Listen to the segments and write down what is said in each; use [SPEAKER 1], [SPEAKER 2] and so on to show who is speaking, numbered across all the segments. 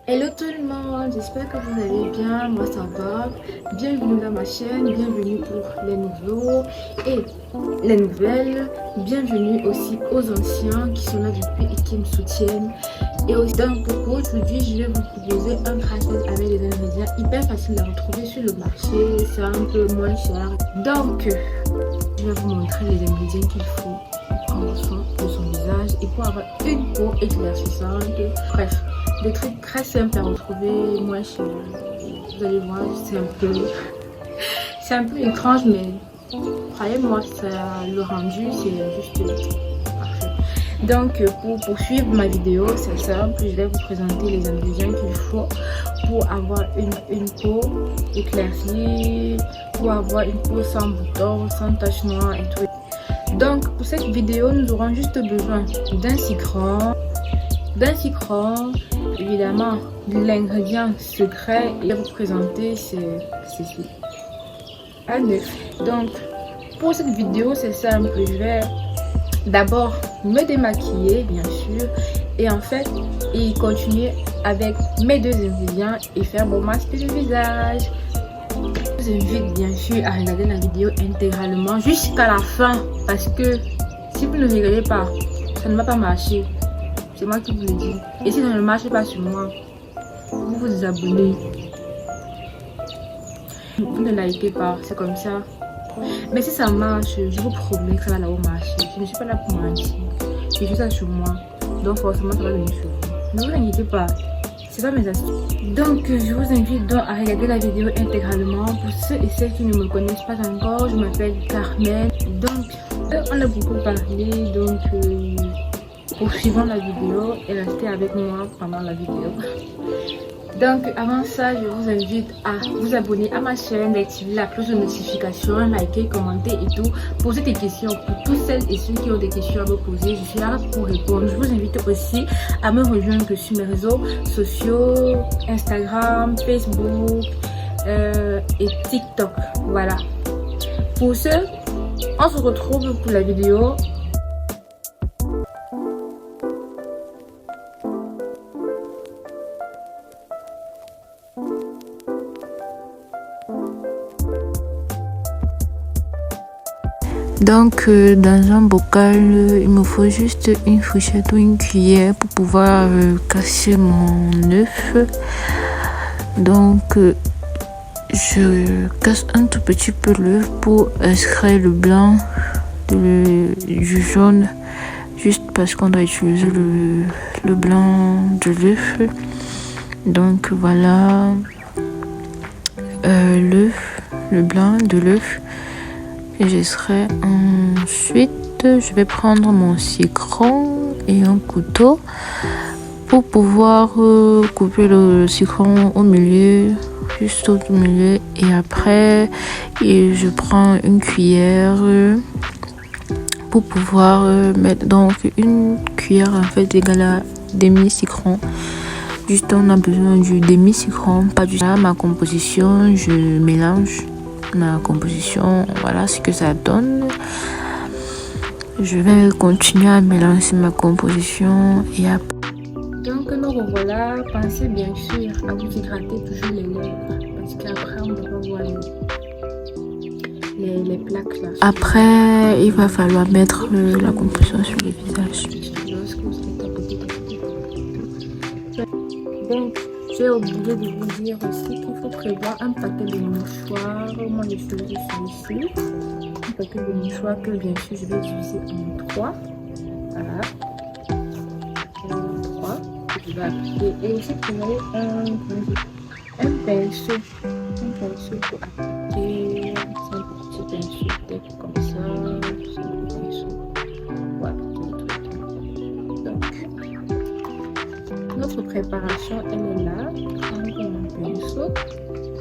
[SPEAKER 1] Hello tout le monde, j'espère que vous allez bien, moi ça va. Bienvenue dans ma chaîne, bienvenue pour les nouveaux et les nouvelles. Bienvenue aussi aux anciens qui sont là depuis et qui me soutiennent. Et aussi donc pour aujourd'hui, je vais vous proposer un crash-test avec des ingrédients hyper faciles à retrouver sur le marché, c'est un peu moins cher. Donc, je vais vous montrer les ingrédients qu'il faut pour prendre soin de son visage et pour avoir une peau éclaircissante. Bref, des trucs très simples à retrouver, moins cher. Vous allez voir, c'est un peu étrange, mais croyez-moi, le rendu, c'est juste parfait. Donc, pour poursuivre ma vidéo, c'est simple, je vais vous présenter les ingrédients qu'il faut pour avoir une peau éclaircie, pour avoir une peau sans boutons, sans taches noires et tout. Donc, pour cette vidéo, nous aurons juste besoin d'un citron, évidemment, l'ingrédient secret, et je vais vous présenter, c'est ceci, un œuf. Donc, pour cette vidéo, c'est simple, je vais d'abord me démaquiller, bien sûr, et en fait, et continuer avec mes deux ingrédients et faire mon masque de visage. Je vous invite bien sûr à regarder la vidéo intégralement jusqu'à la fin, parce que si vous ne regardez pas, ça ne va pas marcher. C'est moi qui vous le dis. Et si ça ne marche pas sur moi, vous vous désabonnez. Vous ne likez pas, c'est comme ça. Mais si ça marche, je vous promets que ça va là-haut marcher. Je ne suis pas là pour mentir. J'ai fait ça sur moi. Donc forcément, ça va venir sur vous. Ne vous inquiétez pas. C'est pas mes astuces. Donc, je vous invite donc à regarder la vidéo intégralement. Pour ceux et celles qui ne me connaissent pas encore, je m'appelle Carmen. Donc, on a beaucoup parlé. Donc, poursuivons la vidéo et restez avec moi pendant la vidéo. Donc avant ça, je vous invite à vous abonner à ma chaîne, d'activer la cloche de notification, liker, commenter et tout. Posez des questions pour toutes celles et ceux qui ont des questions à me poser. Je suis là pour répondre. Je vous invite aussi à me rejoindre sur mes réseaux sociaux, Instagram, Facebook et TikTok. Voilà. Pour ce, on se retrouve pour la vidéo.
[SPEAKER 2] Donc dans un bocal, il me faut juste une fourchette ou une cuillère pour pouvoir casser mon œuf. Donc je casse un tout petit peu l'œuf pour extraire le blanc du jaune, juste parce qu'on doit utiliser le blanc de l'œuf. Donc voilà l'œuf, le blanc de l'œuf. Et j'extrais. Ensuite, je vais prendre mon citron et un couteau pour pouvoir couper le citron au milieu, juste au milieu. Et après, je prends une cuillère pour pouvoir mettre donc une cuillère en fait égale à demi-citron. Juste on a besoin du demi-citron, pas du. Là, ma composition, je mélange ma composition, voilà ce que ça donne. Je vais continuer à mélanger ma composition et après.
[SPEAKER 1] Donc nous revoilà. Pensez bien sûr à vous hydrater toujours les lèvres, parce qu'après on va voir les plaques là.
[SPEAKER 2] Après il va falloir mettre la composition sur le visage.
[SPEAKER 1] Lorsque vous êtes tapoté. Donc j'ai oublié de vous dire aussi qu'il faut prévoir un paquet de mouchoirs. Moi je choisis celui-ci. Un paquet de mouchoirs que bien sûr je vais utiliser en 3. Voilà. 3. Je vais appliquer. Et aussi prévoir un pinceau. Un pinceau pour appliquer. C'est un petit pinceau peut-être comme ça. C'est un petit pinceau. Voilà. Donc notre préparation elle est là. Prendre mon pinceau.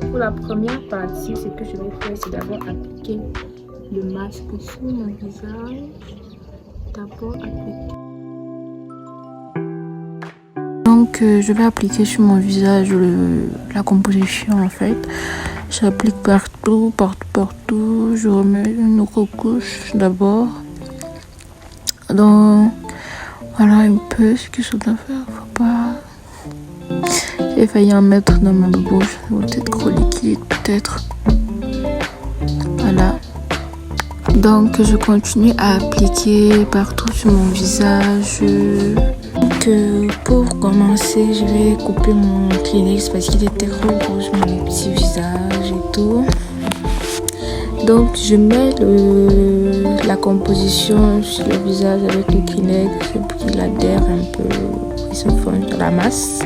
[SPEAKER 1] Pour la première partie, ce que je vais faire, c'est d'abord appliquer le masque sur mon visage. D'abord appliquer.
[SPEAKER 2] Donc je vais appliquer sur mon visage la composition en fait. J'applique partout. Je remets une autre couche d'abord. Donc voilà un peu ce qu'il faut faire. Faut pas J'ai failli en mettre dans ma bouche. Peut-être gros liquide, peut-être. Voilà. Donc je continue à appliquer partout sur mon visage. Pour commencer, je vais couper mon Kleenex parce qu'il était trop gros sur mon petit visage et tout. Donc je mets la composition sur le visage avec le Kleenex pour qu'il adhère un peu, il se fonde dans la masse.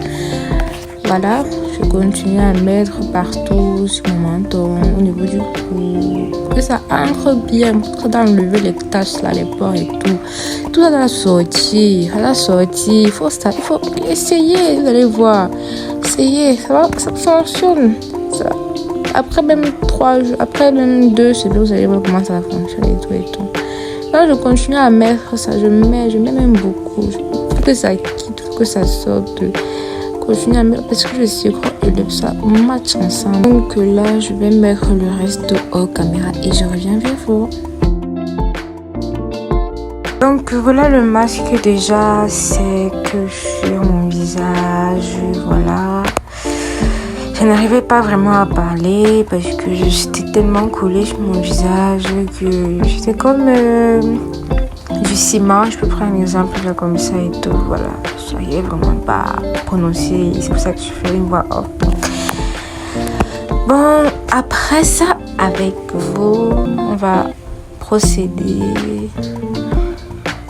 [SPEAKER 2] Voilà, je continue à mettre partout sur mon menton, au niveau du cou, que ça entre bien, pour enlever les taches là, les pores et tout. Tout ça doit sortir, il faut essayer, vous allez voir, essayez, ça fonctionne. Ça. Après même 3 jours, après même 2 semaines, vous allez voir comment ça fonctionne et tout. Là, je continue à mettre ça, je mets même beaucoup. Il faut que ça quitte, il faut que ça sorte. Continue à mettre parce que le sucre et le ça match ensemble. Donc là, je vais mettre le reste hors caméra et je reviens vers vous. Donc voilà le masque déjà, c'est que sur mon visage, voilà. Je n'arrivais pas vraiment à parler parce que j'étais tellement collée sur mon visage que j'étais comme du ciment. Je peux prendre un exemple là comme ça et tout, voilà. Je n'arrivais vraiment pas à prononcer, c'est pour ça que je fais une voix off. Bon, après ça, avec vous, on va procéder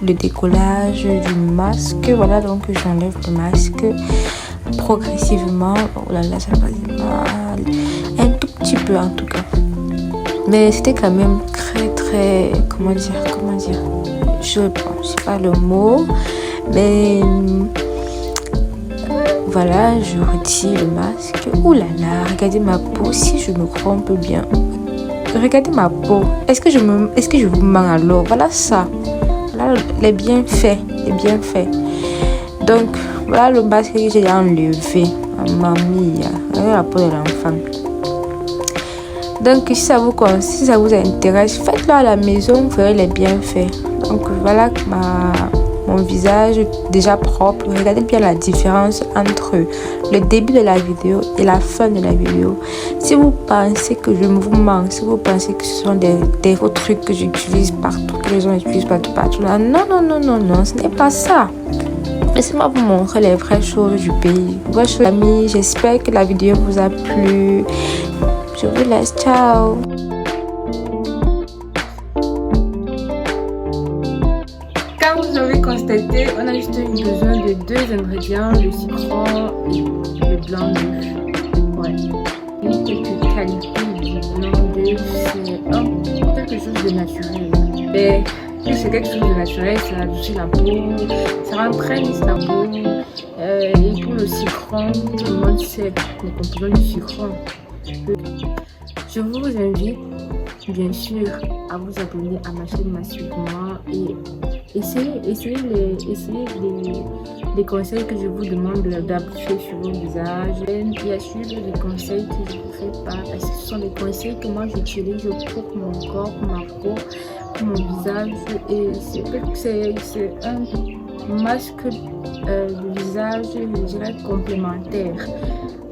[SPEAKER 2] le décollage du masque. Voilà, donc j'enlève le masque progressivement. Oh là là, ça faisait mal. Un tout petit peu en tout cas. Mais c'était quand même très, comment dire. Je pense pas le mot. Mais voilà, je retire le masque. Ouh là là, regardez ma peau, si je me trompe bien. Regardez ma peau. Est-ce que je vous mens alors? Voilà ça. Voilà les bienfaits. Donc, voilà le masque que j'ai enlevé. Mamie, la peau de l'enfant. Donc, si ça vous intéresse, faites-le à la maison, vous verrez les bienfaits. Donc, voilà mon visage déjà propre. Regardez bien la différence entre le début de la vidéo et la fin de la vidéo. Si vous pensez que je vous mens, si vous pensez que ce sont des faux trucs que j'utilise partout, que les gens utilisent partout, non, ce n'est pas ça. Laissez-moi vous montrer les vraies choses du pays. Voilà, chers amis, j'espère que la vidéo vous a plu. Je vous laisse, ciao.
[SPEAKER 1] Comme vous avez constaté, on a juste eu besoin de 2 ingrédients, le citron et le blanc d'œuf. Ouais. Et quelques qualités du blanc d'œuf, c'est quelque chose de naturel. Mais c'est quelque chose de naturel, ça adoucit la peau, ça imprègne la peau. Et pour le citron, tout le monde sait les composants du citron. Je vous invite bien sûr à vous abonner à ma chaîne massivement et essayez les conseils que je vous demande d'appliquer sur vos visages et à suivre les conseils que je vous fais pas parce que ce sont des conseils que moi j'utilise pour mon corps, pour ma peau, pour mon visage et c'est un masque de visage, je dirais, complémentaire.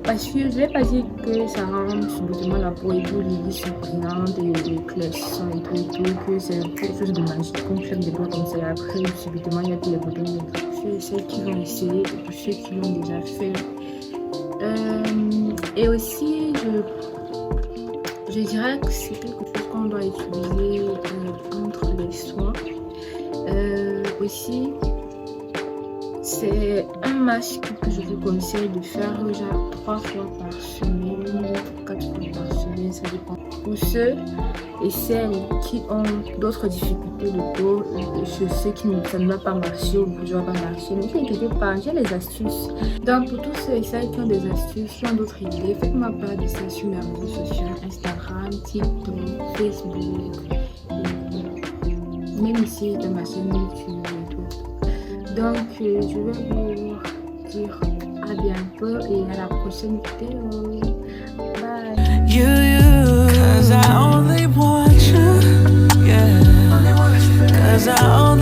[SPEAKER 1] Parce que je ne vais pas dire que ça rend subitement la peau et tout lisse, brillante et éclaircissant et tout, que c'est quelque chose de magique, qu'on fait des bois comme ça et après subitement il y a tous les boutons. Pour ceux qui vont essayer et pour ceux qui l'ont déjà fait. Et aussi, je dirais que c'est quelque chose qu'on doit utiliser entre les soins. Aussi, c'est un masque que je vous conseille de faire genre 3 fois par semaine, 4 fois par semaine, ça dépend. Pour ceux et celles qui ont d'autres difficultés de peau, ceux qui ça ne va pas marcher ou ne va pas marcher, ne vous inquiétez pas, j'ai les astuces. Donc pour tous ceux et celles qui ont des astuces, qui ont d'autres idées, faites-moi part de ça sur mes réseaux sociaux, Instagram, TikTok, Facebook, et même ici dans ma chaîne YouTube et tout. Donc, je vais vous dire à bientôt et à la prochaine vidéo. Bye. You, 'cause I only want you, yeah. 'Cause I only